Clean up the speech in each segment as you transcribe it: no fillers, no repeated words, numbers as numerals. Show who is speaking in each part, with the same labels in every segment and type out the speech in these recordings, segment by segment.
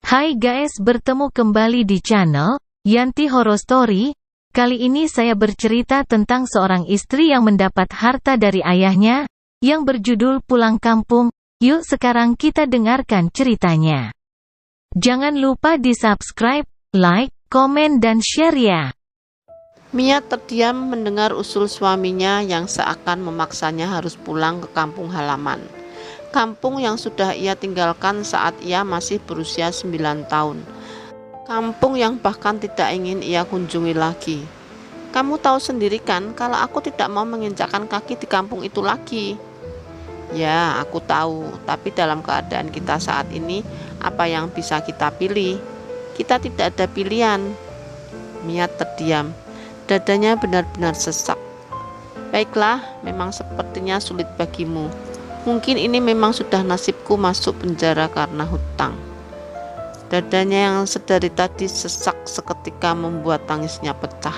Speaker 1: Hai guys, bertemu kembali di channel Yanti Horror Story. Kali ini saya bercerita tentang seorang istri yang mendapat harta dari ayahnya, yang berjudul Pulang Kampung. Yuk sekarang kita dengarkan ceritanya. Jangan lupa di subscribe, like, komen dan share ya.
Speaker 2: Mia terdiam mendengar usul suaminya yang seakan memaksanya harus pulang ke kampung halaman. Kampung yang sudah ia tinggalkan saat ia masih berusia 9 tahun. Kampung yang bahkan tidak ingin ia kunjungi lagi. Kamu tahu sendiri kan kalau aku tidak mau menginjakkan kaki di kampung itu lagi. Ya, aku tahu, tapi dalam keadaan kita saat ini, apa yang bisa kita pilih? Kita tidak ada pilihan. Mia terdiam. Dadanya benar-benar sesak. Baiklah, memang sepertinya sulit bagimu. Mungkin ini memang sudah nasibku masuk penjara karena hutang. Dadanya yang sedari tadi sesak seketika membuat tangisnya pecah.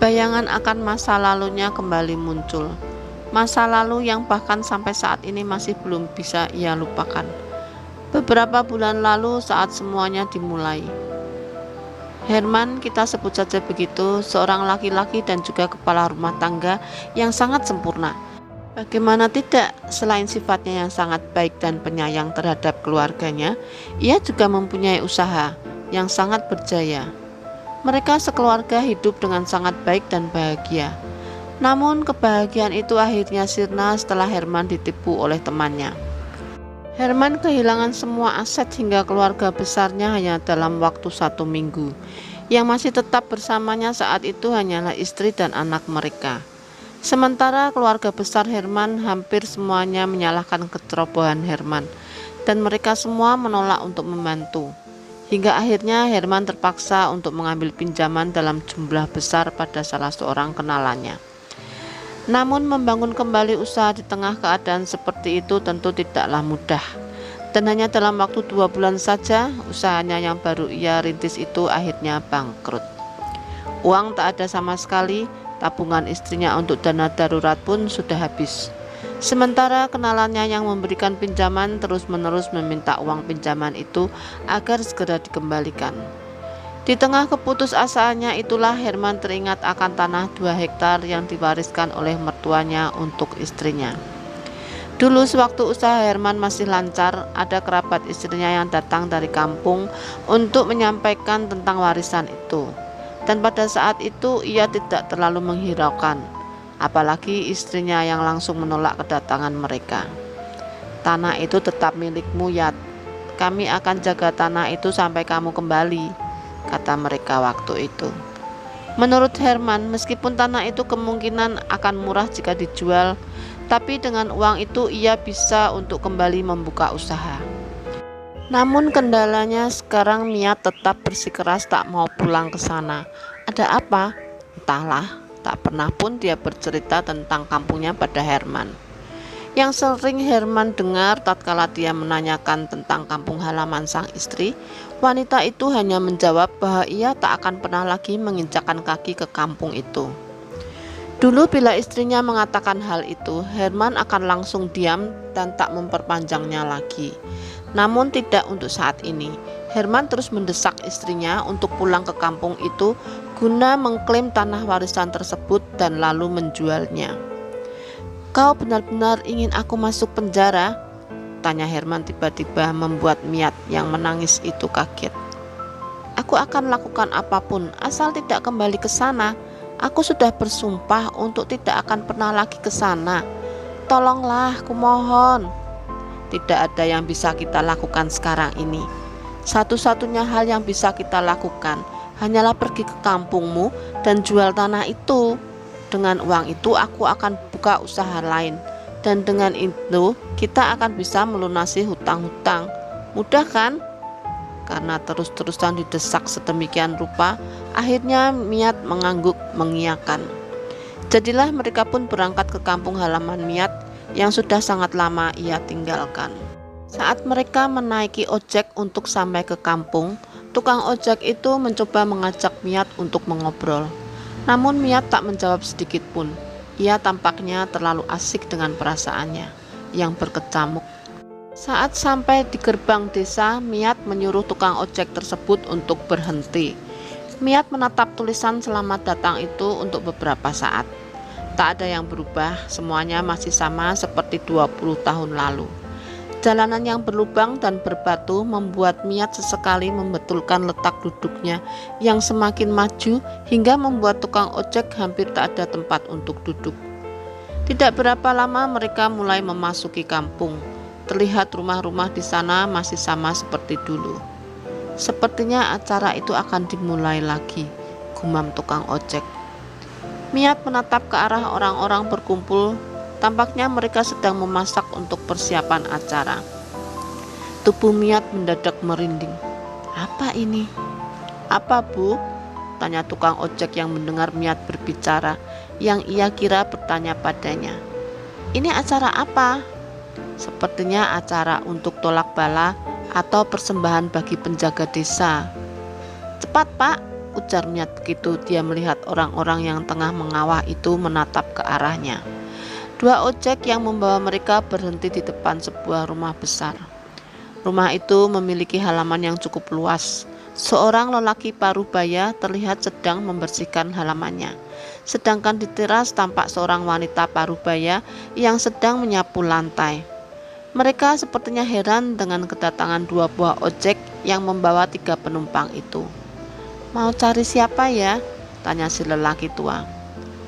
Speaker 2: Bayangan akan masa lalunya kembali muncul. Masa lalu yang bahkan sampai saat ini masih belum bisa ia lupakan. Beberapa bulan lalu saat semuanya dimulai. Herman, kita sebut saja begitu, seorang laki-laki dan juga kepala rumah tangga yang sangat sempurna. Bagaimana tidak, selain sifatnya yang sangat baik dan penyayang terhadap keluarganya, ia juga mempunyai usaha yang sangat berjaya. Mereka sekeluarga hidup dengan sangat baik dan bahagia. Namun kebahagiaan itu akhirnya sirna setelah Herman ditipu oleh temannya. Herman kehilangan semua aset hingga keluarga besarnya hanya dalam waktu 1 minggu. Yang masih tetap bersamanya saat itu hanyalah istri dan anak mereka. Sementara keluarga besar Herman hampir semuanya menyalahkan kecerobohan Herman, dan mereka semua menolak untuk membantu. Hingga akhirnya Herman terpaksa untuk mengambil pinjaman dalam jumlah besar pada salah seorang kenalannya. Namun membangun kembali usaha di tengah keadaan seperti itu tentu tidaklah mudah. Dan hanya dalam waktu 2 bulan saja, usahanya yang baru ia rintis itu akhirnya bangkrut. Uang tak ada sama sekali. Tabungan istrinya untuk dana darurat pun sudah habis. Sementara kenalannya yang memberikan pinjaman terus-menerus meminta uang pinjaman itu agar segera dikembalikan. Di tengah keputusasaannya itulah Herman teringat akan tanah 2 hektar yang diwariskan oleh mertuanya untuk istrinya. Dulu sewaktu usaha Herman masih lancar, ada kerabat istrinya yang datang dari kampung untuk menyampaikan tentang warisan itu. Dan pada saat itu ia tidak terlalu menghiraukan, apalagi istrinya yang langsung menolak kedatangan mereka. Tanah itu tetap milikmu, Yat. Kami akan jaga tanah itu sampai kamu kembali, kata mereka waktu itu. Menurut Herman, meskipun tanah itu kemungkinan akan murah jika dijual, tapi dengan uang itu ia bisa untuk kembali membuka usaha. Namun kendalanya sekarang Mia tetap bersikeras tak mau pulang ke sana. Ada apa? Entahlah, tak pernah pun dia bercerita tentang kampungnya pada Herman. Yang sering Herman dengar tatkala dia menanyakan tentang kampung halaman sang istri, wanita itu hanya menjawab bahwa ia tak akan pernah lagi menginjakkan kaki ke kampung itu. Dulu bila istrinya mengatakan hal itu, Herman akan langsung diam dan tak memperpanjangnya lagi. Namun tidak untuk saat ini. Herman terus mendesak istrinya untuk pulang ke kampung itu guna mengklaim tanah warisan tersebut dan lalu menjualnya. Kau benar-benar ingin aku masuk penjara? Tanya Herman tiba-tiba membuat Mia yang menangis itu kaget. Aku akan lakukan apapun asal tidak kembali ke sana. Aku sudah bersumpah untuk tidak akan pernah lagi ke sana. Tolonglah, kumohon. Tidak ada yang bisa kita lakukan sekarang ini. Satu-satunya hal yang bisa kita lakukan hanyalah pergi ke kampungmu dan jual tanah itu. Dengan uang itu aku akan buka usaha lain, dan dengan itu kita akan bisa melunasi hutang-hutang. Mudah kan? Karena terus-terusan didesak sedemikian rupa, akhirnya Mia mengangguk mengiyakan. Jadilah mereka pun berangkat ke kampung halaman Mia yang sudah sangat lama ia tinggalkan. Saat mereka menaiki ojek untuk sampai ke kampung, tukang ojek itu mencoba mengajak Mia untuk mengobrol. Namun Mia tak menjawab sedikit pun. Ia tampaknya terlalu asik dengan perasaannya yang berkecamuk. Saat sampai di gerbang desa, Miat menyuruh tukang ojek tersebut untuk berhenti. Miat menatap tulisan selamat datang itu untuk beberapa saat. Tak ada yang berubah, semuanya masih sama seperti 20 tahun lalu. Jalanan yang berlubang dan berbatu membuat Miat sesekali membetulkan letak duduknya yang semakin maju hingga membuat tukang ojek hampir tak ada tempat untuk duduk. Tidak berapa lama mereka mulai memasuki kampung. Terlihat rumah-rumah di sana masih sama seperti dulu. Sepertinya acara itu akan dimulai lagi, gumam tukang ojek. Miat menatap ke arah orang-orang berkumpul. Tampaknya mereka sedang memasak untuk persiapan acara. Tubuh Miat mendadak merinding. Apa ini? Apa, Bu? Tanya tukang ojek yang mendengar Miat berbicara, yang ia kira bertanya padanya. Ini acara apa? Sepertinya acara untuk tolak bala atau persembahan bagi penjaga desa. Cepat, Pak, ujar Miat begitu dia melihat orang-orang yang tengah mengawah itu menatap ke arahnya. Dua ojek yang membawa mereka berhenti di depan sebuah rumah besar. Rumah itu memiliki halaman yang cukup luas. Seorang lelaki parubaya terlihat sedang membersihkan halamannya. Sedangkan di teras tampak seorang wanita parubaya yang sedang menyapu lantai. Mereka sepertinya heran dengan kedatangan dua buah ojek yang membawa 3 penumpang itu. Mau cari siapa ya? Tanya si lelaki tua.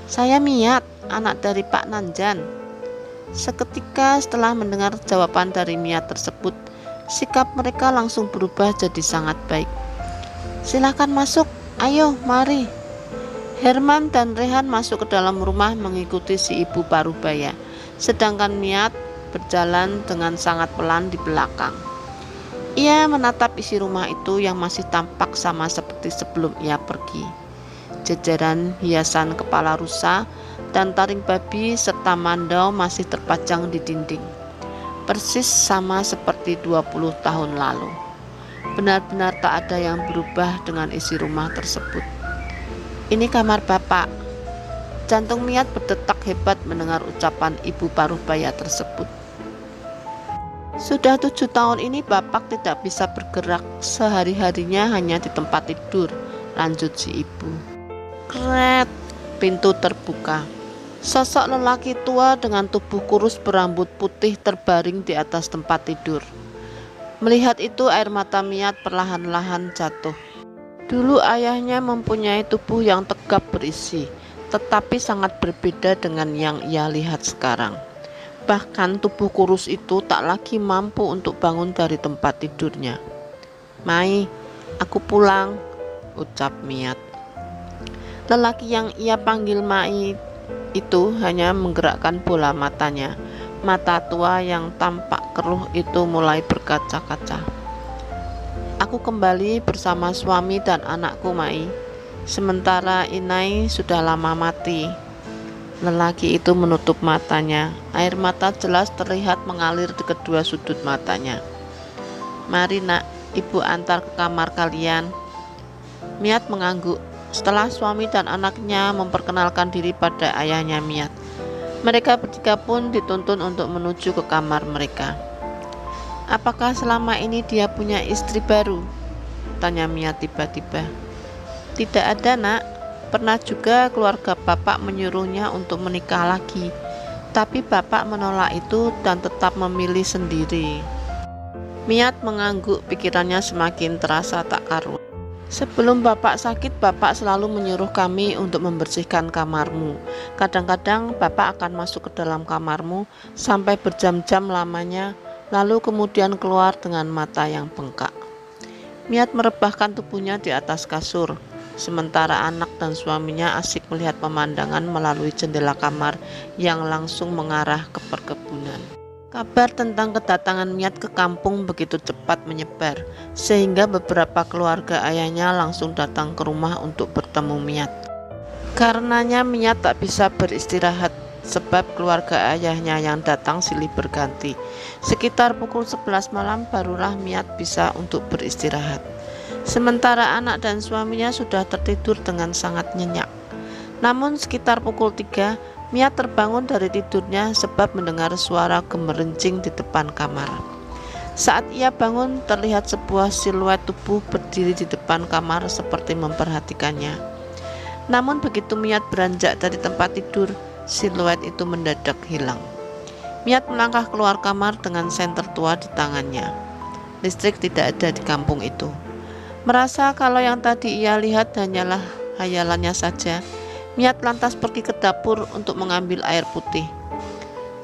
Speaker 2: Saya Miat, anak dari Pak Nanjan. Seketika setelah mendengar jawaban dari Miat tersebut, sikap mereka langsung berubah jadi sangat baik. Silakan masuk, ayo mari. Herman dan Rehan masuk ke dalam rumah mengikuti si ibu parubaya, sedangkan Miat berjalan dengan sangat pelan di belakang. Ia menatap isi rumah itu yang masih tampak sama seperti sebelum ia pergi. Jajaran hiasan kepala rusa dan taring babi serta mandau masih terpajang di dinding. Persis sama seperti 20 tahun lalu. Benar-benar tak ada yang berubah dengan isi rumah tersebut. Ini kamar Bapak. Jantung Miat berdetak hebat mendengar ucapan ibu parubaya tersebut. Sudah 7 tahun ini Bapak tidak bisa bergerak, sehari-harinya hanya di tempat tidur, lanjut si ibu. Kret, pintu terbuka. Sosok lelaki tua dengan tubuh kurus berambut putih terbaring di atas tempat tidur. Melihat itu air mata Miat perlahan-lahan jatuh. Dulu ayahnya mempunyai tubuh yang tegap berisi, tetapi sangat berbeda dengan yang ia lihat sekarang. Bahkan tubuh kurus itu tak lagi mampu untuk bangun dari tempat tidurnya. Mai, aku pulang, ucap Miat. Lelaki yang ia panggil Mai itu hanya menggerakkan bola matanya. Mata tua yang tampak keruh itu mulai berkaca-kaca. Aku kembali bersama suami dan anakku, Mai. Sementara Inai sudah lama mati. Lelaki itu menutup matanya. Air mata jelas terlihat mengalir di kedua sudut matanya. Mari nak, ibu antar ke kamar kalian. Miat mengangguk. Setelah suami dan anaknya memperkenalkan diri pada ayahnya Miat, mereka bertiga pun dituntun untuk menuju ke kamar mereka. Apakah selama ini dia punya istri baru? Tanya Miat tiba-tiba. Tidak ada nak. Pernah juga keluarga bapak menyuruhnya untuk menikah lagi, tapi bapak menolak itu dan tetap memilih sendiri. Miat mengangguk, pikirannya semakin terasa tak karuan. Sebelum bapak sakit, bapak selalu menyuruh kami untuk membersihkan kamarmu. Kadang-kadang bapak akan masuk ke dalam kamarmu sampai berjam-jam lamanya, lalu kemudian keluar dengan mata yang bengkak. Miat merebahkan tubuhnya di atas kasur. Sementara anak dan suaminya asik melihat pemandangan melalui jendela kamar yang langsung mengarah ke perkebunan. Kabar tentang kedatangan Miat ke kampung begitu cepat menyebar, sehingga beberapa keluarga ayahnya langsung datang ke rumah untuk bertemu Miat. Karenanya Miat tak bisa beristirahat, sebab keluarga ayahnya yang datang silih berganti. Sekitar pukul 11 malam barulah Miat bisa untuk beristirahat. Sementara anak dan suaminya sudah tertidur dengan sangat nyenyak. Namun sekitar pukul 3, Miat terbangun dari tidurnya sebab mendengar suara gemerencing di depan kamar. Saat ia bangun, terlihat sebuah siluet tubuh berdiri di depan kamar seperti memperhatikannya. Namun begitu Miat beranjak dari tempat tidur, siluet itu mendadak hilang. Miat melangkah keluar kamar dengan senter tua di tangannya. Listrik tidak ada di kampung itu. Merasa kalau yang tadi ia lihat hanyalah hayalannya saja, Miat lantas pergi ke dapur untuk mengambil air putih.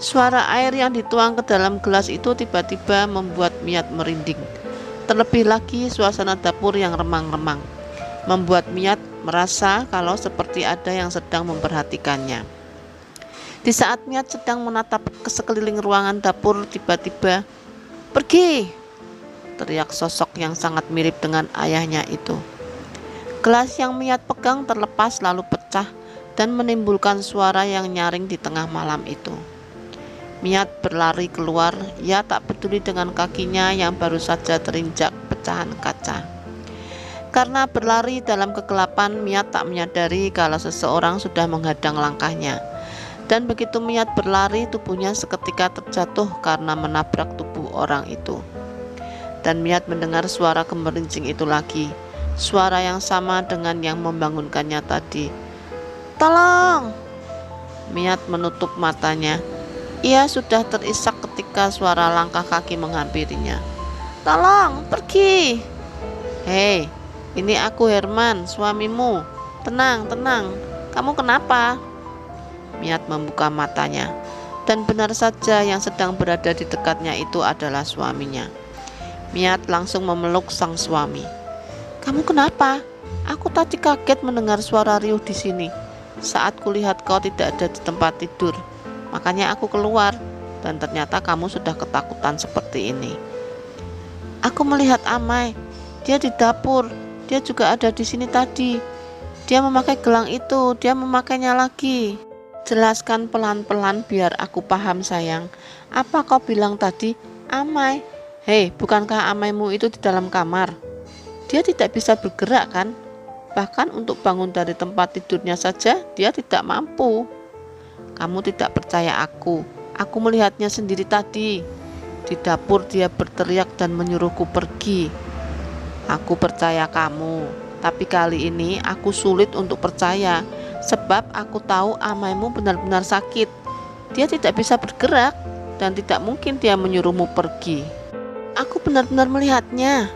Speaker 2: Suara air yang dituang ke dalam gelas itu tiba-tiba membuat Miat merinding. Terlebih lagi suasana dapur yang remang-remang membuat Miat merasa kalau seperti ada yang sedang memperhatikannya. Di saat Miat sedang menatap ke sekeliling ruangan dapur, tiba-tiba, "Pergi!" teriak sosok yang sangat mirip dengan ayahnya itu. Gelas yang Miat pegang terlepas lalu pecah dan menimbulkan suara yang nyaring di tengah malam itu. Miat berlari keluar, ia tak peduli dengan kakinya yang baru saja terinjak pecahan kaca. Karena berlari dalam kegelapan, Miat tak menyadari kalau seseorang sudah menghadang langkahnya. Dan begitu Miat berlari, tubuhnya seketika terjatuh karena menabrak tubuh orang itu. Dan Miat mendengar suara gemerincing itu lagi, suara yang sama dengan yang membangunkannya tadi. "Tolong!" Miat menutup matanya. Ia sudah terisak ketika suara langkah kaki menghampirinya. "Tolong, pergi!" "Hei, ini aku Herman, suamimu. Tenang, tenang. Kamu kenapa?" Miat membuka matanya, dan benar saja yang sedang berada di dekatnya itu adalah suaminya. Miat langsung memeluk sang suami. "Kamu kenapa? Aku tadi kaget mendengar suara riuh di sini. Saat kulihat kau tidak ada di tempat tidur, makanya aku keluar, dan ternyata kamu sudah ketakutan seperti ini." "Aku melihat Amai. Dia di dapur. Dia juga ada di sini tadi. Dia memakai gelang itu. Dia memakainya lagi." "Jelaskan pelan-pelan biar aku paham, sayang. Apa kau bilang tadi? Amai? Hei, bukankah Amaimu itu di dalam kamar? Dia tidak bisa bergerak kan? Bahkan untuk bangun dari tempat tidurnya saja dia tidak mampu." "Kamu tidak percaya aku. Aku melihatnya sendiri tadi. Di dapur dia berteriak dan menyuruhku pergi." "Aku percaya kamu, tapi kali ini aku sulit untuk percaya, sebab aku tahu Amaimu benar-benar sakit. Dia tidak bisa bergerak dan tidak mungkin dia menyuruhmu pergi." "Aku benar-benar melihatnya."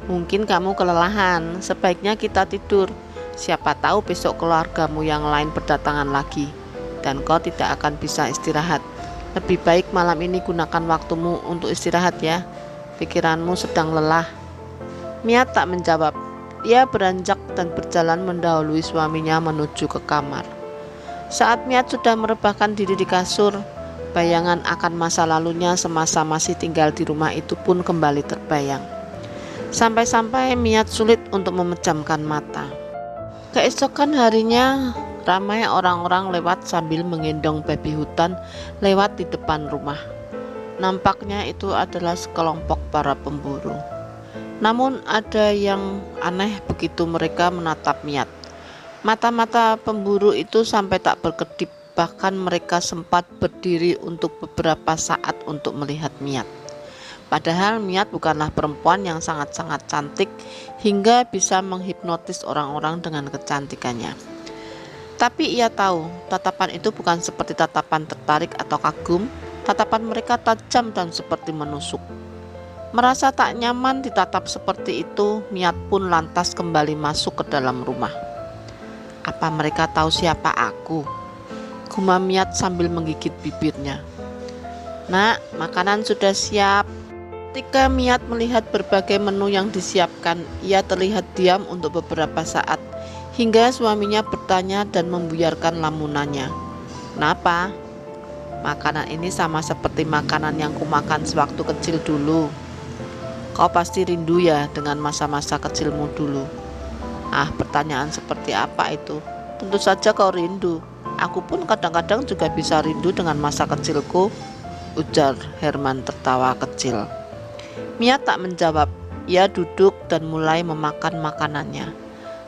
Speaker 2: "Mungkin kamu kelelahan. Sebaiknya kita tidur. Siapa tahu besok keluargamu yang lain berdatangan lagi dan kau tidak akan bisa istirahat. Lebih baik malam ini gunakan waktumu untuk istirahat ya. Pikiranmu sedang lelah." Miat tak menjawab. Ia beranjak dan berjalan mendahului suaminya menuju ke kamar. Saat Miat sudah merebahkan diri di kasur, bayangan akan masa lalunya semasa masih tinggal di rumah itu pun kembali terbayang. Sampai-sampai Miat sulit untuk memejamkan mata. Keesokan harinya, ramai orang-orang lewat sambil menggendong babi hutan lewat di depan rumah. Nampaknya itu adalah sekelompok para pemburu. Namun ada yang aneh begitu mereka menatap Miat. Mata-mata pemburu itu sampai tak berkedip, bahkan mereka sempat berdiri untuk beberapa saat untuk melihat Miat. Padahal Miat bukanlah perempuan yang sangat-sangat cantik hingga bisa menghipnotis orang-orang dengan kecantikannya. Tapi ia tahu, tatapan itu bukan seperti tatapan tertarik atau kagum. Tatapan mereka tajam dan seperti menusuk. Merasa tak nyaman ditatap seperti itu, Miat pun lantas kembali masuk ke dalam rumah. "Apa mereka tahu siapa aku?" gumam Miat sambil menggigit bibirnya. "Nak, makanan sudah siap." Ketika Miat melihat berbagai menu yang disiapkan, ia terlihat diam untuk beberapa saat, hingga suaminya bertanya dan membuyarkan lamunannya. "Kenapa?" "Makanan ini sama seperti makanan yang kumakan sewaktu kecil dulu." "Kau pasti rindu ya dengan masa-masa kecilmu dulu." "Ah, pertanyaan seperti apa itu? Tentu saja kau rindu. Aku pun kadang-kadang juga bisa rindu dengan masa kecilku," ujar Herman tertawa kecil. Miat tak menjawab. Ia duduk dan mulai memakan makanannya.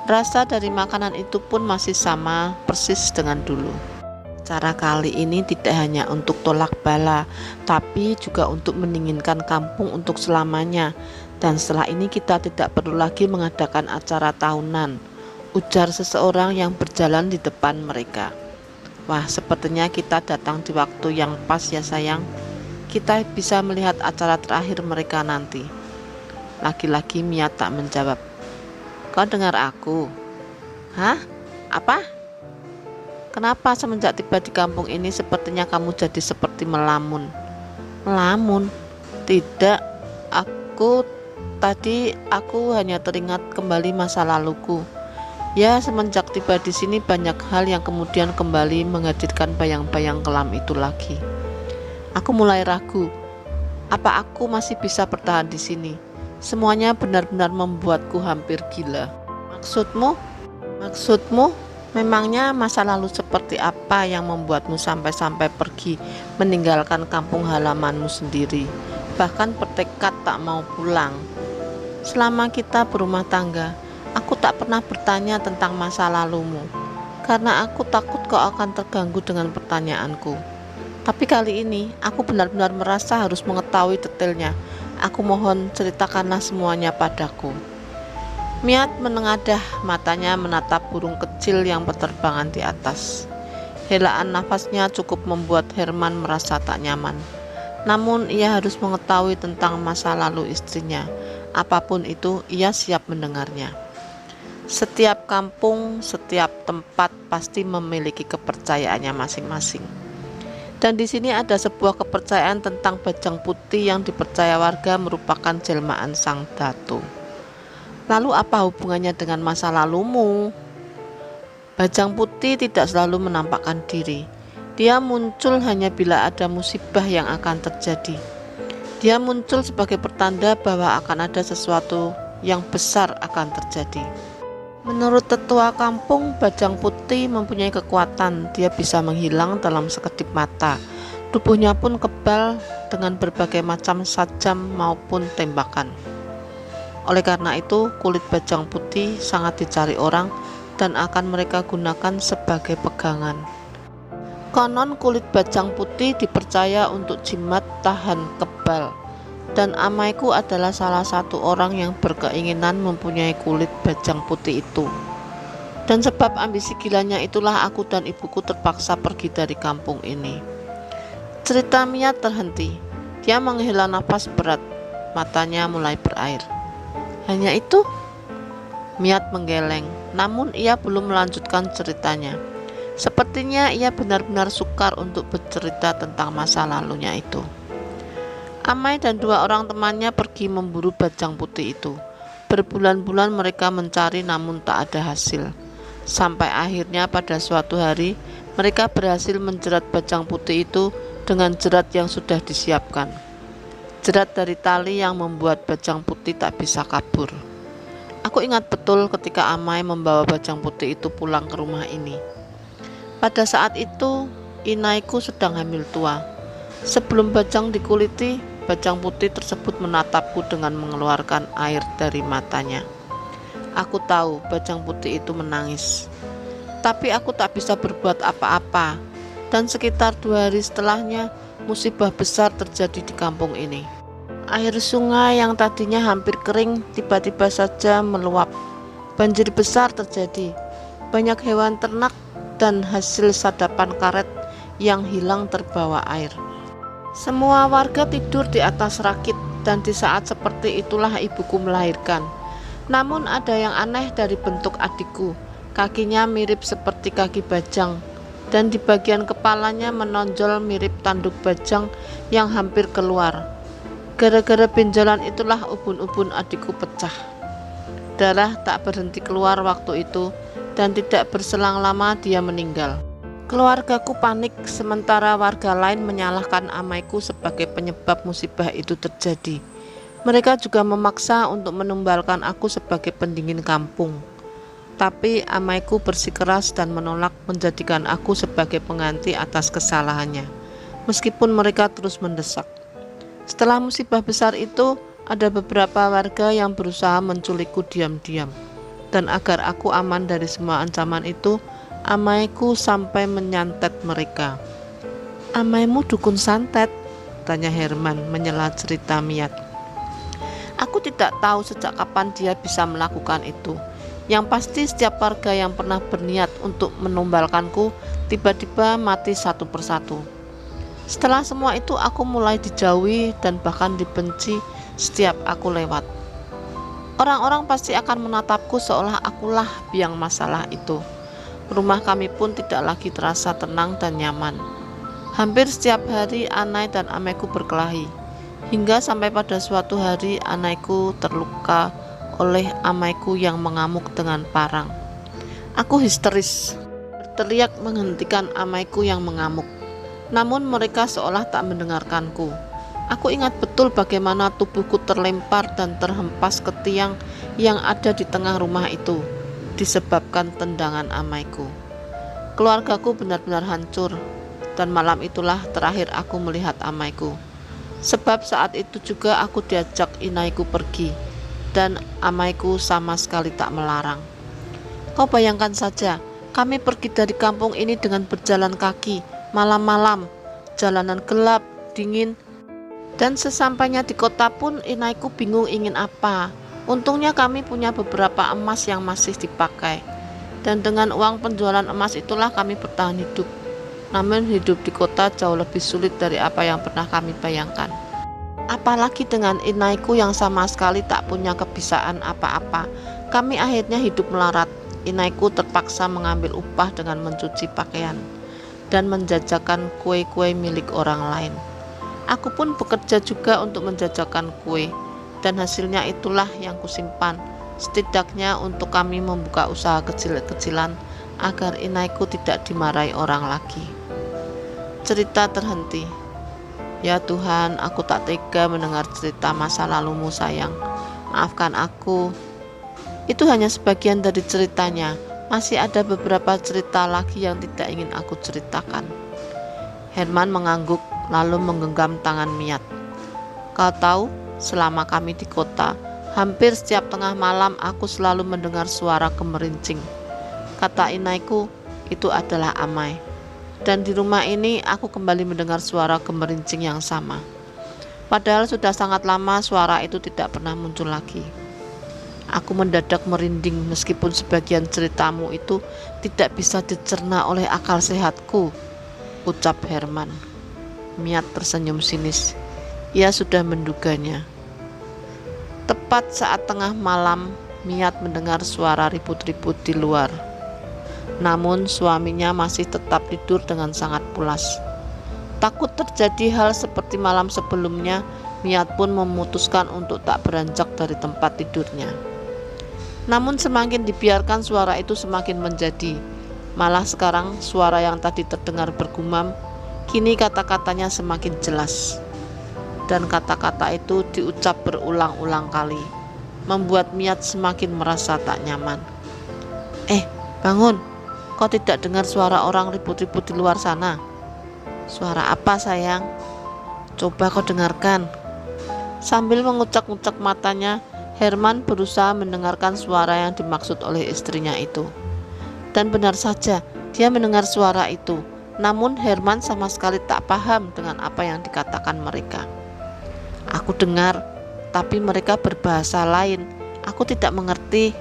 Speaker 2: Rasa dari makanan itu pun masih sama persis dengan dulu. Acara kali ini tidak hanya untuk tolak bala, tapi juga untuk mendinginkan kampung untuk selamanya. Dan setelah ini kita tidak perlu lagi mengadakan acara tahunan, ujar seseorang yang berjalan di depan mereka. Wah, sepertinya kita datang di waktu yang pas ya sayang. Kita bisa melihat acara terakhir mereka nanti. Lagi-lagi Mia tak menjawab. Kau dengar aku? Hah? Apa? Kenapa semenjak tiba di kampung ini sepertinya kamu jadi seperti melamun? Melamun? Tidak, aku hanya teringat kembali masa laluku. Ya, semenjak tiba di sini banyak hal yang kemudian kembali menghadirkan bayang-bayang kelam itu lagi. Aku mulai ragu, apa aku masih bisa bertahan di sini? Semuanya benar-benar membuatku hampir gila. Maksudmu? Memangnya masa lalu seperti apa yang membuatmu sampai-sampai pergi meninggalkan kampung halamanmu sendiri, bahkan bertekad tak mau pulang? Selama kita berumah tangga, aku tak pernah bertanya tentang masa lalumu, karena aku takut kau akan terganggu dengan pertanyaanku. Tapi kali ini, aku benar-benar merasa harus mengetahui detailnya. Aku mohon ceritakanlah semuanya padaku. Miat menengadah matanya menatap burung kecil yang berterbangan di atas. Helaan nafasnya cukup membuat Herman merasa tak nyaman. Namun ia harus mengetahui tentang masa lalu istrinya. Apapun itu, ia siap mendengarnya. Setiap kampung, setiap tempat pasti memiliki kepercayaannya masing-masing. Dan di sini ada sebuah kepercayaan tentang bajang putih yang dipercaya warga merupakan jelmaan sang datu. Lalu apa hubungannya dengan masa lalumu? Bajang putih tidak selalu menampakkan diri. Dia muncul hanya bila ada musibah yang akan terjadi. Dia muncul sebagai pertanda bahwa akan ada sesuatu yang besar akan terjadi. Menurut tetua kampung, bajang putih mempunyai kekuatan. Dia bisa menghilang dalam sekedip mata. Tubuhnya pun kebal dengan berbagai macam sajam maupun tembakan. Oleh karena itu, kulit bajang putih sangat dicari orang dan akan mereka gunakan sebagai pegangan. Konon kulit bajang putih dipercaya untuk jimat tahan kebal, dan amaiku adalah salah satu orang yang berkeinginan mempunyai kulit bajang putih itu. Dan sebab ambisi gilanya itulah aku dan ibuku terpaksa pergi dari kampung ini. Cerita Mia terhenti. Dia menghela nafas berat, matanya mulai berair. Hanya itu? Miat menggeleng, namun ia belum melanjutkan ceritanya. Sepertinya ia benar-benar sukar untuk bercerita tentang masa lalunya itu. Amai dan dua orang temannya pergi memburu bajang putih itu. Berbulan-bulan mereka mencari namun tak ada hasil. Sampai akhirnya pada suatu hari, mereka berhasil menjerat bajang putih itu dengan jerat yang sudah disiapkan. Jerat dari tali yang membuat bajang putih tak bisa kabur. Aku ingat betul ketika Amai membawa bajang putih itu pulang ke rumah ini. Pada saat itu, inaiku sedang hamil tua. Sebelum bajang dikuliti, bajang putih tersebut menatapku dengan mengeluarkan air dari matanya. Aku tahu bajang putih itu menangis. Tapi aku tak bisa berbuat apa-apa. Dan sekitar 2 hari setelahnya, musibah besar terjadi di kampung ini. Air sungai yang tadinya hampir kering tiba-tiba saja meluap. Banjir besar terjadi. Banyak hewan ternak dan hasil sadapan karet yang hilang terbawa air. Semua warga tidur di atas rakit dan di saat seperti itulah ibuku melahirkan. Namun ada yang aneh dari bentuk adikku. Kakinya mirip seperti kaki bajang. Dan di bagian kepalanya menonjol mirip tanduk bajang yang hampir keluar. Gara-gara benjolan itulah ubun-ubun adikku pecah. Darah tak berhenti keluar waktu itu dan tidak berselang lama dia meninggal. Keluargaku panik sementara warga lain menyalahkan amaiku sebagai penyebab musibah itu terjadi. Mereka juga memaksa untuk menumbalkan aku sebagai pendingin kampung. Tapi amaiku bersikeras dan menolak menjadikan aku sebagai pengganti atas kesalahannya, meskipun mereka terus mendesak. Setelah musibah besar itu, ada beberapa warga yang berusaha menculikku diam-diam. Dan agar aku aman dari semua ancaman itu, Amaiku sampai menyantet mereka. "Amaimu dukun santet?" tanya Herman menyela cerita Miat. "Aku tidak tahu sejak kapan dia bisa melakukan itu. Yang pasti setiap warga yang pernah berniat untuk menumbalkanku tiba-tiba mati satu persatu. Setelah semua itu aku mulai dijauhi dan bahkan dibenci setiap aku lewat. Orang-orang pasti akan menatapku seolah akulah biang masalah itu. Rumah kami pun tidak lagi terasa tenang dan nyaman. Hampir setiap hari Anai dan Amaiku berkelahi, hingga sampai pada suatu hari Anaiku terluka oleh Amaiku yang mengamuk dengan parang. Aku histeris, berteriak menghentikan Amaiku yang mengamuk. Namun mereka seolah tak mendengarkanku. Aku ingat betul bagaimana tubuhku terlempar dan terhempas ke tiang yang ada di tengah rumah itu, disebabkan tendangan Amaiku. Keluargaku benar-benar hancur, dan malam itulah terakhir aku melihat Amaiku. Sebab saat itu juga aku diajak inaiku pergi, dan Amaiku sama sekali tak melarang. Kau bayangkan saja, kami pergi dari kampung ini dengan berjalan kaki, malam-malam, jalanan gelap, dingin, dan sesampainya di kota pun inaiku bingung ingin apa. Untungnya kami punya beberapa emas yang masih dipakai, dan dengan uang penjualan emas itulah kami bertahan hidup. Namun hidup di kota jauh lebih sulit dari apa yang pernah kami bayangkan. Apalagi dengan inaiku yang sama sekali tak punya kebisaan apa-apa. Kami akhirnya hidup melarat. Inaiku terpaksa mengambil upah dengan mencuci pakaian dan menjajakan kue-kue milik orang lain. Aku pun bekerja juga untuk menjajakan kue, dan hasilnya itulah yang kusimpan, setidaknya untuk kami membuka usaha kecil-kecilan agar inaiku tidak dimarahi orang lagi. Cerita terhenti. Ya Tuhan, aku tak tega mendengar cerita masa lalumu sayang. Maafkan aku. Itu hanya sebagian dari ceritanya. Masih ada beberapa cerita lagi yang tidak ingin aku ceritakan. Herman mengangguk lalu menggenggam tangan Miat. Kau tahu, selama kami di kota, hampir setiap tengah malam aku selalu mendengar suara gemerincing. Kata inaiku, itu adalah Amai. Dan di rumah ini aku kembali mendengar suara gemerincing yang sama. Padahal sudah sangat lama suara itu tidak pernah muncul lagi. Aku mendadak merinding meskipun sebagian ceritamu itu tidak bisa dicerna oleh akal sehatku, ucap Herman. Miat tersenyum sinis. Ia sudah menduganya. Tepat saat tengah malam, Miat mendengar suara ribut-ribut di luar. Namun suaminya masih tetap tidur dengan sangat pulas. Takut terjadi hal seperti malam sebelumnya, Miat pun memutuskan untuk tak beranjak dari tempat tidurnya. Namun semakin dibiarkan suara itu semakin menjadi. Malah sekarang suara yang tadi terdengar bergumam, kini kata-katanya semakin jelas. Dan kata-kata itu diucap berulang-ulang kali, membuat Miat semakin merasa tak nyaman. Bangun, kau tidak dengar suara orang ribut-ribut di luar sana? Suara apa sayang? Coba kau dengarkan. Sambil mengucak-ngucak matanya, Herman berusaha mendengarkan suara yang dimaksud oleh istrinya itu. Dan benar saja, dia mendengar suara itu. Namun Herman sama sekali tak paham dengan apa yang dikatakan mereka. Aku dengar, tapi mereka berbahasa lain. Aku tidak mengerti.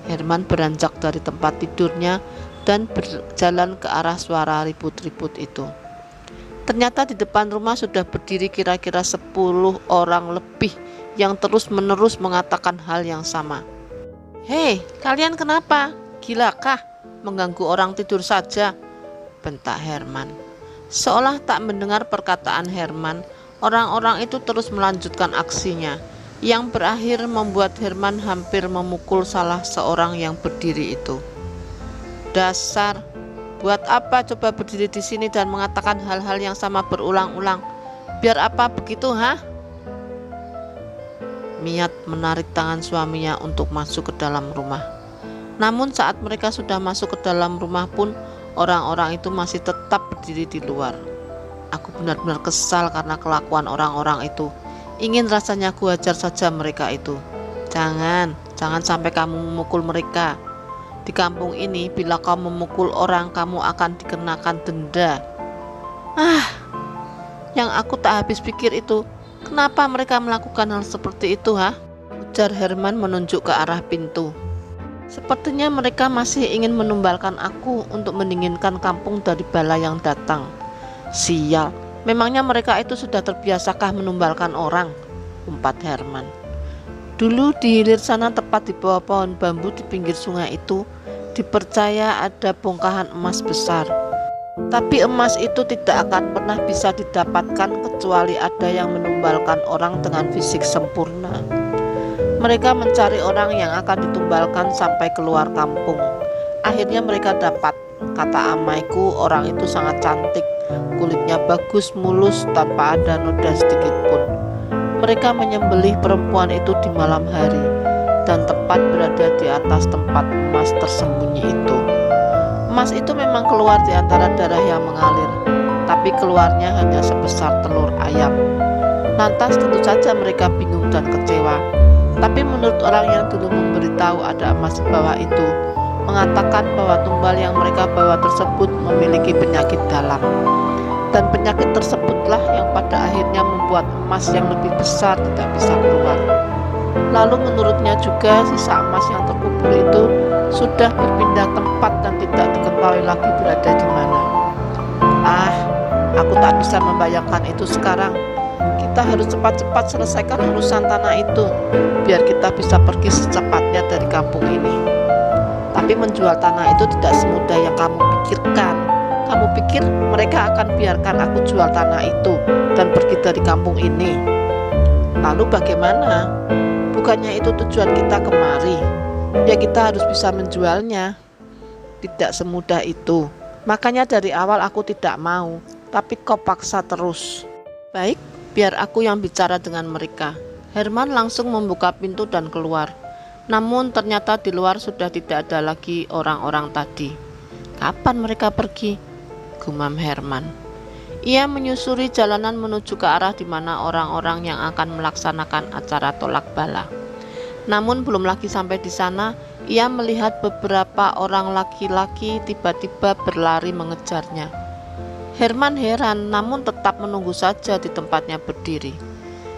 Speaker 2: Herman beranjak dari tempat tidurnya dan berjalan ke arah suara ribut-ribut itu. Ternyata di depan rumah sudah berdiri kira-kira 10 orang lebih yang terus-menerus mengatakan hal yang sama. Hei, kalian kenapa? Gilakah? Mengganggu orang tidur saja, bentak Herman. Seolah tak mendengar perkataan Herman, orang-orang itu terus melanjutkan aksinya, yang berakhir membuat Herman hampir memukul salah seorang yang berdiri itu. Dasar, buat apa coba berdiri di sini dan mengatakan hal-hal yang sama berulang-ulang? Biar apa begitu, ha? Miat menarik tangan suaminya untuk masuk ke dalam rumah. Namun saat mereka sudah masuk ke dalam rumah pun, orang-orang itu masih tetap berdiri di luar. Aku benar-benar kesal karena kelakuan orang-orang itu. Ingin rasanya ku hajar saja mereka itu. Jangan sampai kamu memukul mereka. Di kampung ini, bila kau memukul orang, kamu akan dikenakan denda. Ah, yang aku tak habis pikir itu, kenapa mereka melakukan hal seperti itu, ha? Ujar Herman menunjuk ke arah pintu. Sepertinya mereka masih ingin menumbalkan aku untuk mendinginkan kampung dari bala yang datang. Sial, memangnya mereka itu sudah terbiasakah menumbalkan orang? Umpat Herman. Dulu di hilir sana, tepat di bawah pohon bambu di pinggir sungai itu, dipercaya ada bongkahan emas besar. Tapi emas itu tidak akan pernah bisa didapatkan kecuali ada yang menumbalkan orang dengan fisik sempurna. Mereka mencari orang yang akan ditumbalkan sampai keluar kampung. Akhirnya mereka dapat. Kata amaiku, orang itu sangat cantik, kulitnya bagus, mulus, tanpa ada noda sedikit pun. Mereka menyembelih perempuan itu di malam hari dan tepat berada di atas tempat emas tersembunyi itu. Emas itu memang keluar di antara darah yang mengalir, tapi keluarnya hanya sebesar telur ayam. Lantas tentu saja mereka bingung dan kecewa. Tapi menurut orang yang dulu memberitahu ada emas di bawah itu, mengatakan bahwa tumbal yang mereka bawa tersebut memiliki penyakit dalam. Dan penyakit tersebutlah yang pada akhirnya membuat emas yang lebih besar tidak bisa keluar. Lalu menurutnya juga sisa emas yang terkubur itu sudah berpindah tempat dan tidak diketahui lagi berada di mana. Ah, aku tak bisa membayangkan itu sekarang. Kita harus cepat-cepat selesaikan urusan tanah itu, biar kita bisa pergi secepatnya dari kampung ini. Tapi menjual tanah itu tidak semudah yang kamu pikirkan. Kamu pikir mereka akan biarkan aku jual tanah itu dan pergi dari kampung ini? Lalu bagaimana? Bukannya itu tujuan kita kemari? Ya kita harus bisa menjualnya. Tidak semudah itu. Makanya dari awal aku tidak mau, tapi kau paksa terus. Baik, biar aku yang bicara dengan mereka. Herman langsung membuka pintu dan keluar. Namun ternyata di luar sudah tidak ada lagi orang-orang tadi. Kapan mereka pergi? Gumam Herman. Ia menyusuri jalanan menuju ke arah di mana orang-orang yang akan melaksanakan acara tolak bala. Namun belum lagi sampai di sana, ia melihat beberapa orang laki-laki tiba-tiba berlari mengejarnya. Herman heran, namun tetap menunggu saja di tempatnya berdiri.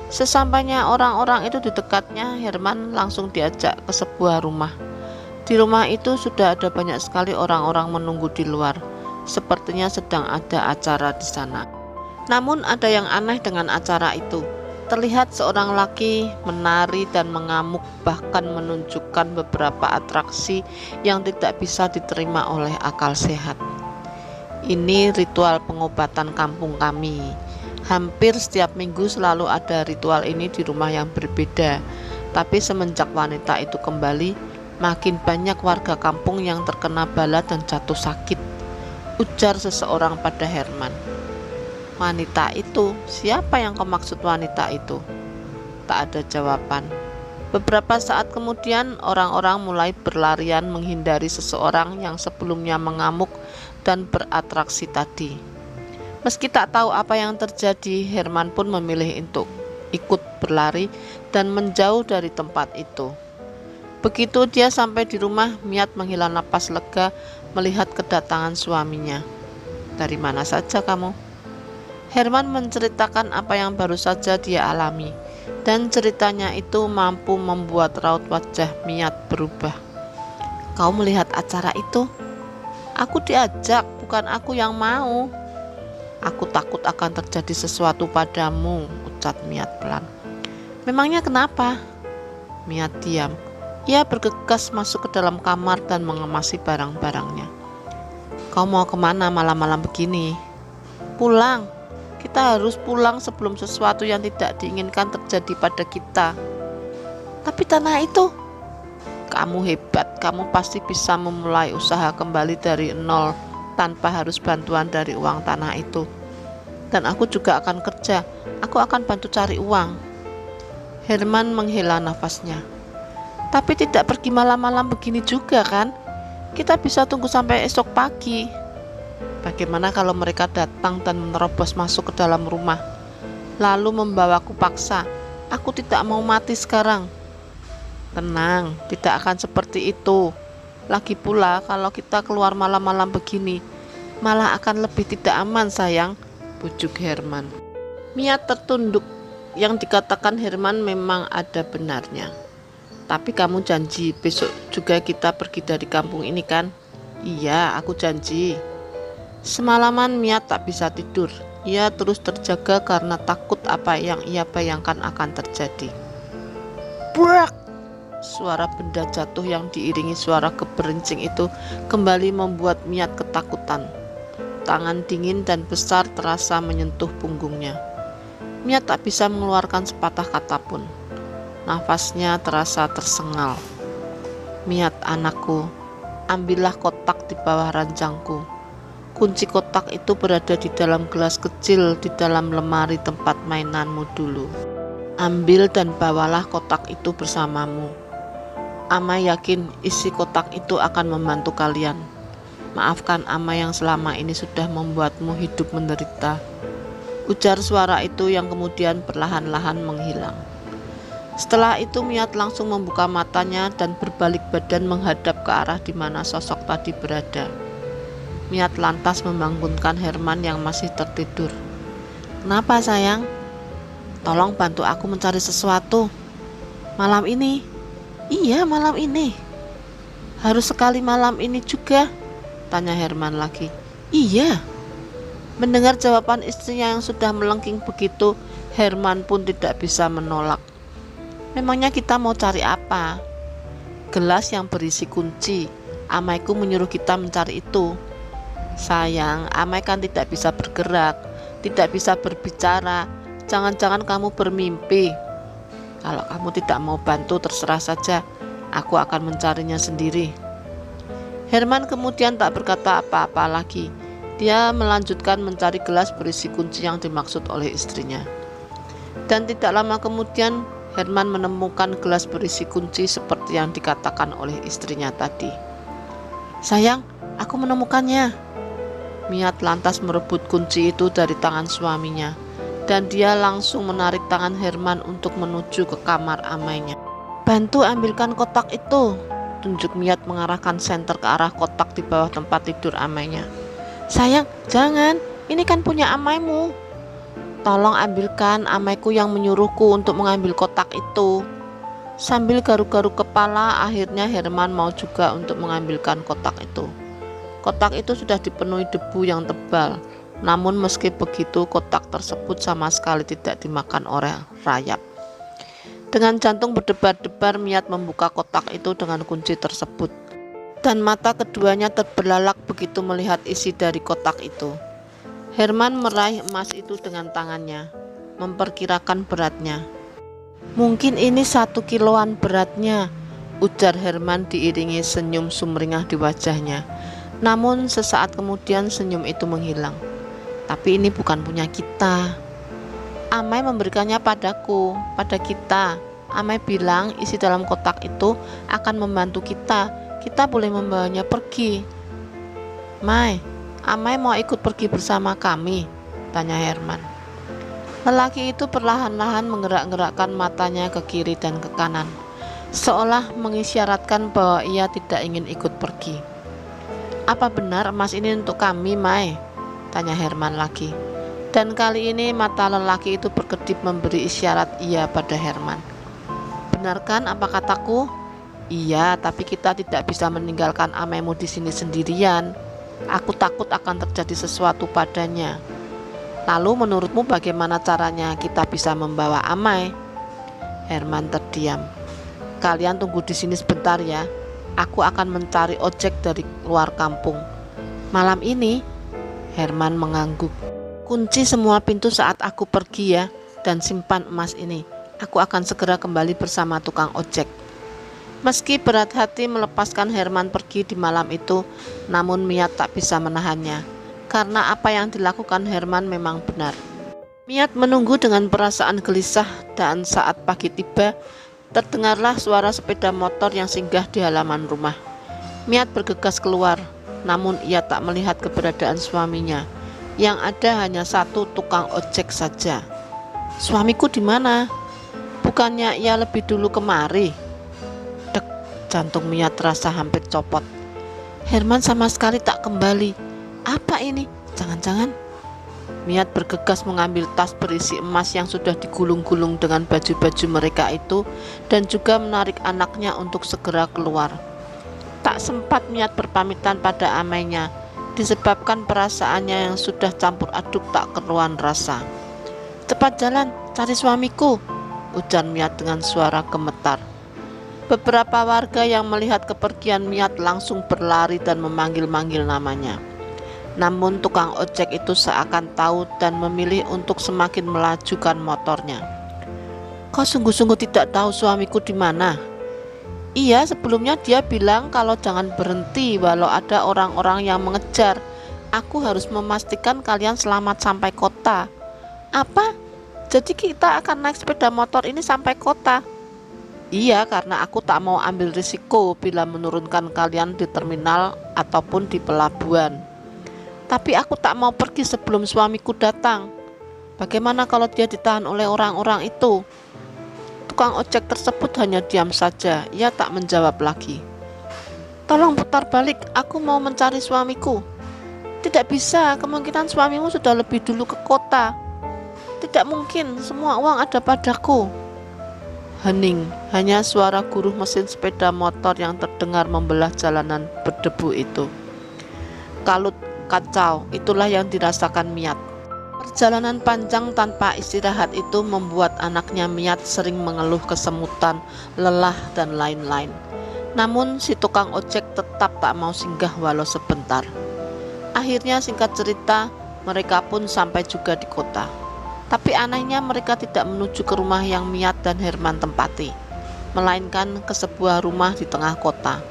Speaker 2: Sesampainya orang-orang itu di dekatnya, Herman langsung diajak ke sebuah rumah. Di rumah itu sudah ada banyak sekali orang-orang menunggu di luar. Sepertinya sedang ada acara di sana. Namun ada yang aneh dengan acara itu. Terlihat seorang laki menari dan mengamuk, bahkan menunjukkan beberapa atraksi yang tidak bisa diterima oleh akal sehat. Ini ritual pengobatan kampung kami. Hampir setiap minggu selalu ada ritual ini di rumah yang berbeda. Tapi semenjak wanita itu kembali, makin banyak warga kampung yang terkena bala dan jatuh sakit, ujar seseorang pada Herman. Wanita itu, siapa yang kau maksud wanita itu? Tak ada jawaban. Beberapa saat kemudian orang-orang mulai berlarian menghindari seseorang yang sebelumnya mengamuk dan beratraksi tadi. Meski tak tahu apa yang terjadi, Herman pun memilih untuk ikut berlari dan menjauh dari tempat itu. Begitu dia sampai di rumah, Miat menghela napas lega melihat kedatangan suaminya. Dari mana saja kamu? Herman menceritakan apa yang baru saja dia alami, dan ceritanya itu mampu membuat raut wajah Miat berubah. Kau melihat acara itu? Aku diajak, bukan aku yang mau. Aku takut akan terjadi sesuatu padamu, ucap Miat pelan. Memangnya kenapa? Miat diam. Ia bergegas masuk ke dalam kamar dan mengemasi barang-barangnya. Kau mau kemana malam-malam begini? Pulang. Kita harus pulang sebelum sesuatu yang tidak diinginkan terjadi pada kita. Tapi tanah itu, kamu hebat, kamu pasti bisa memulai usaha kembali dari nol tanpa harus bantuan dari uang tanah itu. Dan aku juga akan kerja, aku akan bantu cari uang. Herman menghela nafasnya. Tapi tidak pergi malam-malam begini juga kan? Kita bisa tunggu sampai esok pagi. Bagaimana kalau mereka datang dan menerobos masuk ke dalam rumah, lalu membawaku paksa? Aku tidak mau mati sekarang. Tenang, tidak akan seperti itu. Lagi pula kalau kita keluar malam-malam begini, malah akan lebih tidak aman sayang, bujuk Herman. Mia tertunduk. Yang dikatakan Herman memang ada benarnya. Tapi kamu janji besok juga kita pergi dari kampung ini kan? Iya, aku janji. Semalaman Mia tak bisa tidur. Ia terus terjaga karena takut apa yang ia bayangkan akan terjadi. Brak! Suara benda jatuh yang diiringi suara geberincing itu kembali membuat Mia ketakutan. Tangan dingin dan besar terasa menyentuh punggungnya. Mia tak bisa mengeluarkan sepatah kata pun. Nafasnya terasa tersengal. Miat anakku, ambillah kotak di bawah ranjangku. Kunci kotak itu berada di dalam gelas kecil di dalam lemari tempat mainanmu dulu. Ambil dan bawalah kotak itu bersamamu. Amai yakin isi kotak itu akan membantu kalian. Maafkan Amai yang selama ini sudah membuatmu hidup menderita. Ujar suara itu yang kemudian perlahan-lahan menghilang. Setelah itu Miat langsung membuka matanya dan berbalik badan menghadap ke arah di mana sosok tadi berada. Miat lantas membangunkan Herman yang masih tertidur. Kenapa sayang? Tolong bantu aku mencari sesuatu. Malam ini? Iya, malam ini. Harus sekali malam ini juga? Tanya Herman lagi. Iya. Mendengar jawaban istrinya yang sudah melengking begitu, Herman pun tidak bisa menolak. Memangnya kita mau cari apa? Gelas yang berisi kunci. Amaiku menyuruh kita mencari itu. Sayang, Amai kan tidak bisa bergerak, tidak bisa berbicara. Jangan-jangan kamu bermimpi. Kalau kamu tidak mau bantu, terserah saja. Aku akan mencarinya sendiri. Herman kemudian tak berkata apa-apa lagi. Dia melanjutkan mencari gelas berisi kunci yang dimaksud oleh istrinya. Dan tidak lama kemudian Herman menemukan gelas berisi kunci seperti yang dikatakan oleh istrinya tadi. Sayang, aku menemukannya. Miat lantas merebut kunci itu dari tangan suaminya, dan dia langsung menarik tangan Herman untuk menuju ke kamar amainya. Bantu ambilkan kotak itu, tunjuk Miat mengarahkan senter ke arah kotak di bawah tempat tidur amainya. Sayang, jangan, ini kan punya amaimu. Tolong ambilkan, amaiku yang menyuruhku untuk mengambil kotak itu. Sambil garuk-garuk kepala, akhirnya Herman mau juga untuk mengambilkan kotak itu. Kotak itu sudah dipenuhi debu yang tebal. Namun meski begitu, kotak tersebut sama sekali tidak dimakan oleh rayap. Dengan jantung berdebar-debar, Miat membuka kotak itu dengan kunci tersebut. Dan mata keduanya terbelalak begitu melihat isi dari kotak itu. Herman meraih emas itu dengan tangannya, memperkirakan beratnya. Mungkin ini 1 kiloan beratnya, ujar Herman diiringi senyum sumringah di wajahnya. Namun sesaat kemudian senyum itu menghilang. Tapi ini bukan punya kita. Amai memberikannya padaku, pada kita. Amai bilang isi dalam kotak itu akan membantu kita. Kita boleh membawanya pergi. Mai, Amai mau ikut pergi bersama kami? Tanya Herman. Lelaki itu perlahan-lahan menggerak-gerakkan matanya ke kiri dan ke kanan, seolah mengisyaratkan bahwa ia tidak ingin ikut pergi. Apa benar emas ini untuk kami, Mai? Tanya Herman lagi. Dan kali ini mata lelaki itu berkedip memberi isyarat iya pada Herman. Benarkan apa kataku? Iya, tapi kita tidak bisa meninggalkan Amaimu di sini sendirian. Aku takut akan terjadi sesuatu padanya. Lalu menurutmu bagaimana caranya kita bisa membawa Amai? Herman terdiam. Kalian tunggu di sini sebentar ya. Aku akan mencari ojek dari luar kampung. Malam ini? Herman mengangguk. Kunci semua pintu saat aku pergi ya, dan simpan emas ini. Aku akan segera kembali bersama tukang ojek. Meski berat hati melepaskan Herman pergi di malam itu, namun Miat tak bisa menahannya, karena apa yang dilakukan Herman memang benar. Miat menunggu dengan perasaan gelisah, dan saat pagi tiba, terdengarlah suara sepeda motor yang singgah di halaman rumah. Miat bergegas keluar, namun ia tak melihat keberadaan suaminya. Yang ada hanya satu tukang ojek saja. Suamiku di mana? Bukannya ia lebih dulu kemari? Jantung Miat terasa hampir copot. Herman sama sekali tak kembali. Apa ini? Jangan-jangan Miat bergegas mengambil tas berisi emas yang sudah digulung-gulung dengan baju-baju mereka itu dan juga menarik anaknya untuk segera keluar. Tak sempat Miat berpamitan pada amainya, disebabkan perasaannya yang sudah campur aduk tak keruan rasa. "Cepat jalan, cari suamiku," ujar Miat dengan suara gemetar. Beberapa warga yang melihat kepergian Miat langsung berlari dan memanggil-manggil namanya. Namun tukang ojek itu seakan tahu dan memilih untuk semakin melajukan motornya. "Kau sungguh-sungguh tidak tahu suamiku di mana?" "Iya, sebelumnya dia bilang kalau jangan berhenti walau ada orang-orang yang mengejar. Aku harus memastikan kalian selamat sampai kota." "Apa? Jadi kita akan naik sepeda motor ini sampai kota?" "Iya, karena aku tak mau ambil risiko bila menurunkan kalian di terminal ataupun di pelabuhan. Tapi aku tak mau pergi sebelum suamiku datang. Bagaimana kalau dia ditahan oleh orang-orang itu?" Tukang ojek tersebut hanya diam saja, ia tak menjawab lagi. "Tolong putar balik, aku mau mencari suamiku." "Tidak bisa, kemungkinan suamimu sudah lebih dulu ke kota." "Tidak mungkin, semua uang ada padaku." Hening, hanya suara guruh mesin sepeda motor yang terdengar membelah jalanan berdebu itu. Kalut, kacau, itulah yang dirasakan Miat. Perjalanan panjang tanpa istirahat itu membuat anaknya Miat sering mengeluh kesemutan, lelah, dan lain-lain. Namun si tukang ojek tetap tak mau singgah walau sebentar. Akhirnya singkat cerita, mereka pun sampai juga di kota. Tapi anehnya mereka tidak menuju ke rumah yang Miat dan Herman tempati, melainkan ke sebuah rumah di tengah kota.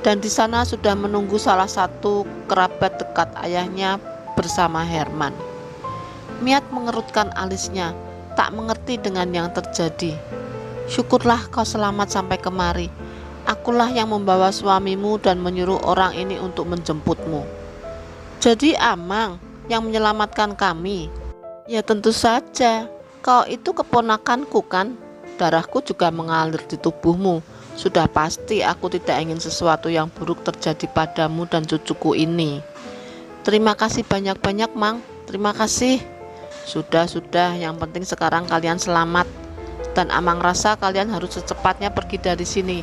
Speaker 2: Dan di sana sudah menunggu salah satu kerabat dekat ayahnya bersama Herman. Miat mengerutkan alisnya, tak mengerti dengan yang terjadi. "Syukurlah kau selamat sampai kemari. Akulah yang membawa suamimu dan menyuruh orang ini untuk menjemputmu." "Jadi Amang yang menyelamatkan kami?" "Ya tentu saja, kau itu keponakanku kan? Darahku juga mengalir di tubuhmu. Sudah pasti aku tidak ingin sesuatu yang buruk terjadi padamu dan cucuku ini." "Terima kasih banyak-banyak, Mang. Terima kasih." Sudah, yang penting sekarang kalian selamat. Dan Amang rasa kalian harus secepatnya pergi dari sini.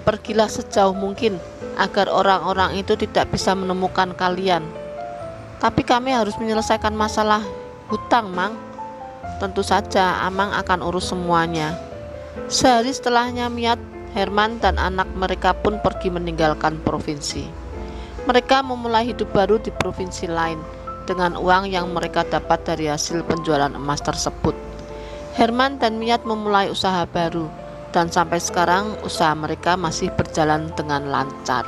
Speaker 2: Pergilah sejauh mungkin agar orang-orang itu tidak bisa menemukan kalian." "Tapi kami harus menyelesaikan masalah hutang, Mang." "Tentu saja, Amang akan urus semuanya." Sehari setelahnya Miat, Herman, dan anak mereka pun pergi meninggalkan provinsi. Mereka memulai hidup baru di provinsi lain dengan uang yang mereka dapat dari hasil penjualan emas tersebut. Herman dan Miat memulai usaha baru, dan sampai sekarang usaha mereka masih berjalan dengan lancar.